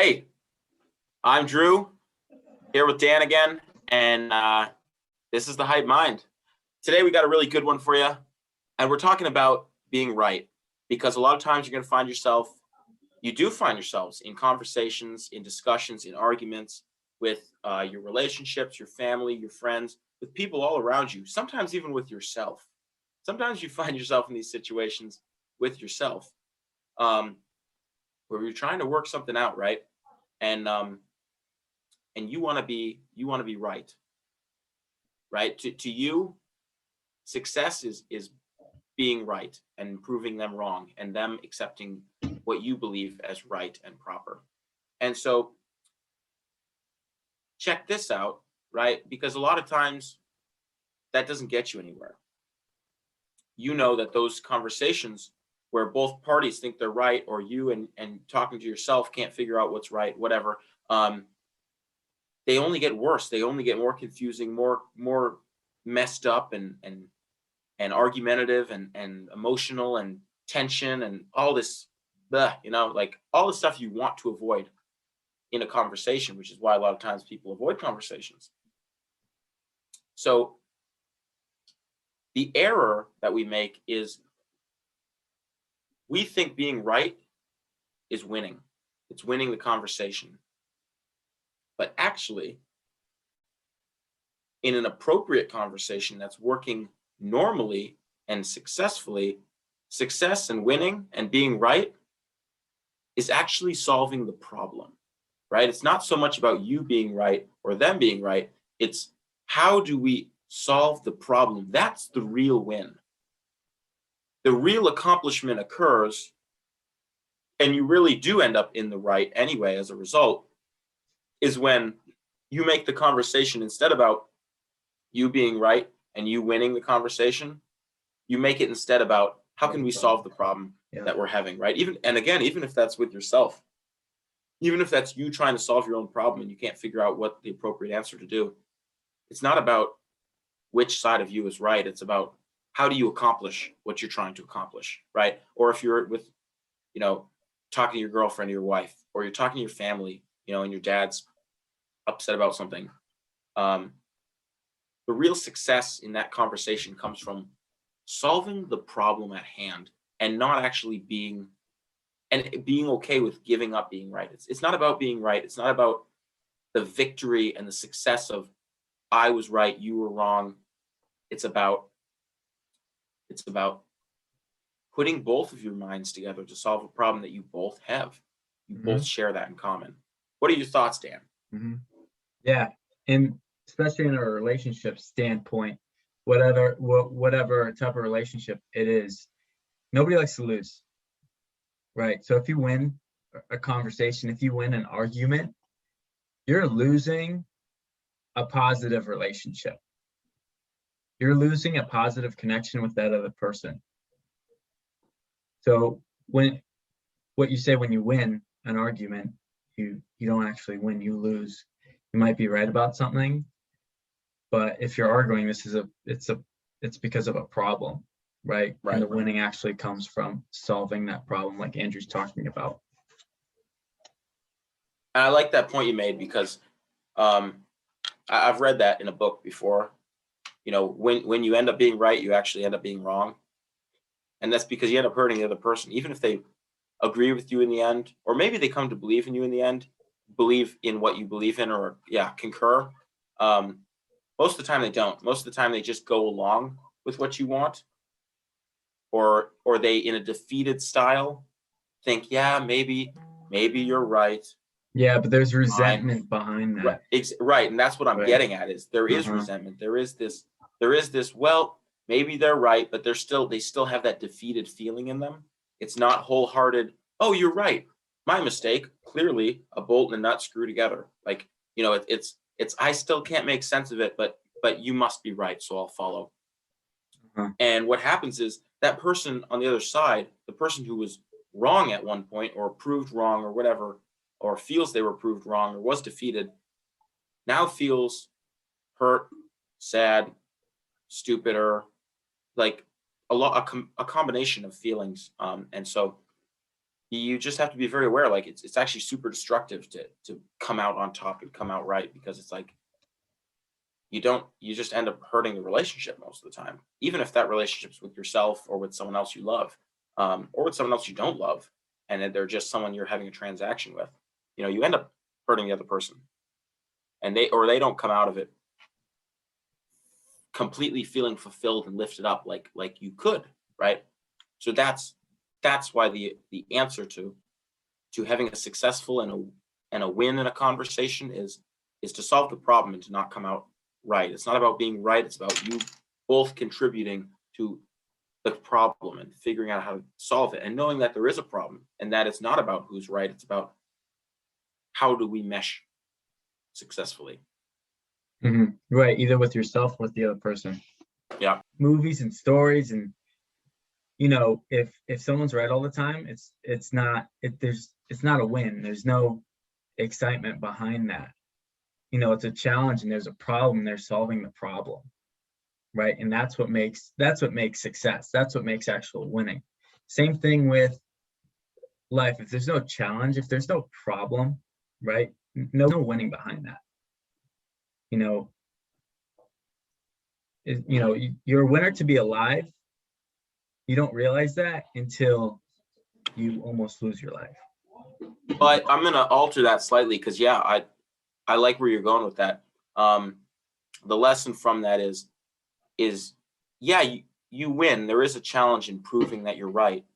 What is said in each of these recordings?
Hey, I'm Drew, here with Dan again, and this is the Hype Mind. Today we got a really good one for you, and we're talking about being right, because a lot of times you're going to find yourself, you do find yourselves in conversations, in discussions, in arguments with your relationships, your family, your friends, with people all around you, sometimes even with yourself. Sometimes you find yourself in these situations with yourself, um, where you're trying to work something out, right? And you want to be right, right? To you, success is being right and proving them wrong and them accepting what you believe as right and proper. And so check this out, right? Because a lot of times that doesn't get you anywhere. You know that those conversations where both parties think they're right, or you and talking to yourself can't figure out what's right, whatever, they only get worse. They only get more confusing, more messed up and argumentative and emotional and tension and all this, like all the stuff you want to avoid in a conversation, which is why a lot of times people avoid conversations. So the error that we make is we think being right is winning. It's winning the conversation. But actually, in an appropriate conversation that's working normally and successfully, success and winning and being right is actually solving the problem, right? It's not so much about you being right or them being right. It's how do we solve the problem? That's the real win. The real accomplishment occurs, and you really do end up in the right anyway as a result, is when you make the conversation, instead about you being right and you winning the conversation, you make it instead about how can we solve the problem that we're having, right? Even if that's with yourself, even if that's you trying to solve your own problem and you can't figure out what the appropriate answer to do, it's not about which side of you is right. It's about how do you accomplish what you're trying to accomplish, right? Or if you're with, talking to your girlfriend or your wife, or you're talking to your family, and your dad's upset about something. The real success in that conversation comes from solving the problem at hand and not actually being okay with giving up being right. It's not about being right. It's not about the victory and the success of I was right, you were wrong. It's about putting both of your minds together to solve a problem that you both have. You both share that in common. What are your thoughts, Dan? Yeah, and especially in a relationship standpoint, whatever type of relationship it is, nobody likes to lose, right? So if you win a conversation, if you win an argument, you're losing a positive relationship. You're losing a positive connection with that other person. So what you say when you win an argument, you don't actually win, you lose. You might be right about something, but if you're arguing, it's because of a problem, right? And the winning actually comes from solving that problem, like Andrew's talking about. I like that point you made, because I've read that in a book before. When you end up being right, you actually end up being wrong. And that's because you end up hurting the other person, even if they agree with you in the end, or maybe they come to believe in you in the end, believe in what you believe in, or concur. Most of the time they don't. Most of the time they just go along with what you want, or they, in a defeated style, think, yeah, maybe you're right. Yeah, but there's resentment behind that. Right, and that's what I'm getting at, is there is resentment. There is this, well, maybe they're right, but they still have that defeated feeling in them. It's not wholehearted, oh, you're right, my mistake, clearly a bolt and a nut screw together. Like, it's I still can't make sense of it, but you must be right, so I'll follow. And what happens is that person on the other side, the person who was wrong at one point, or proved wrong, or whatever, or feels they were proved wrong, or was defeated, now feels hurt, sad, stupid, or like a combination of feelings. And so you just have to be very aware. Like it's actually super destructive to come out on top and come out right, because it's like you just end up hurting the relationship most of the time, even if that relationship's with yourself or with someone else you love, or with someone else you don't love, and then they're just someone you're having a transaction with. You end up hurting the other person, and they don't come out of it completely feeling fulfilled and lifted up like you could, right? So that's why the answer to having a successful and a win in a conversation is to solve the problem and to not come out right. It's not about being right, it's about you both contributing to the problem and figuring out how to solve it, and knowing that there is a problem and that it's not about who's right, it's about how do we mesh successfully. Right, either with yourself or with the other person. Yeah. Movies and stories, and if someone's right all the time, it's not a win. There's no excitement behind that. It's a challenge and there's a problem. They're solving the problem, right? And that's what makes success. That's what makes actual winning. Same thing with life. If there's no challenge, if there's no problem, right? No winning behind that. You're a winner to be alive. You don't realize that until you almost lose your life. But I'm gonna alter that slightly, because yeah, I like where you're going with that. The lesson from that is yeah, you win. There is a challenge in proving that you're right,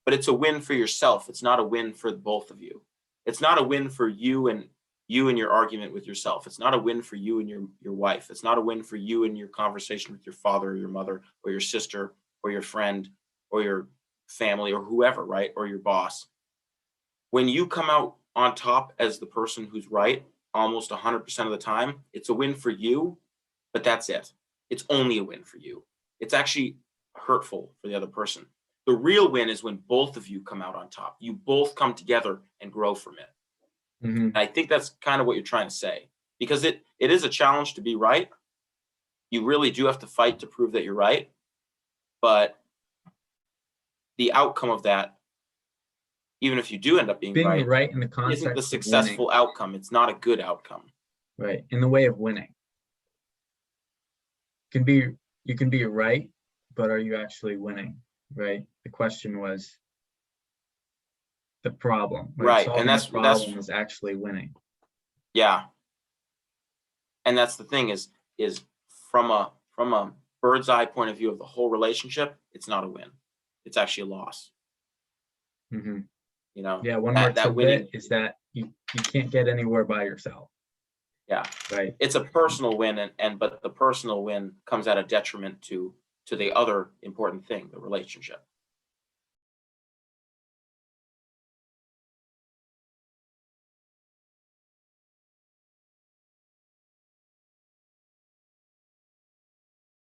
but it's a win for yourself. It's not a win for both of you. It's not a win for you and your argument with yourself. It's not a win for you and your wife. It's not a win for you and your conversation with your father or your mother or your sister or your friend or your family or whoever, right? Or your boss. When you come out on top as the person who's right almost 100% of the time, it's a win for you, but that's it. It's only a win for you. It's actually hurtful for the other person. The real win is when both of you come out on top. You both come together and grow from it. Mm-hmm. And I think that's kind of what you're trying to say, because it is a challenge to be right. You really do have to fight to prove that you're right, but the outcome of that, even if you do end up being right in the context isn't the of successful winning. outcome. It's not a good outcome. Right, in the way of winning. You can be right, but are you actually winning? Right. The question was the problem. Right. Solving And the problem is actually winning. yeah. And that's the thing is from a bird's eye point of view of the whole relationship, it's not a win. It's actually a loss. Mm-hmm. Yeah, one more tidbit winning is that you can't get anywhere by yourself. Yeah. Right. It's a personal win, but the personal win comes at a detriment to the other important thing, the relationship.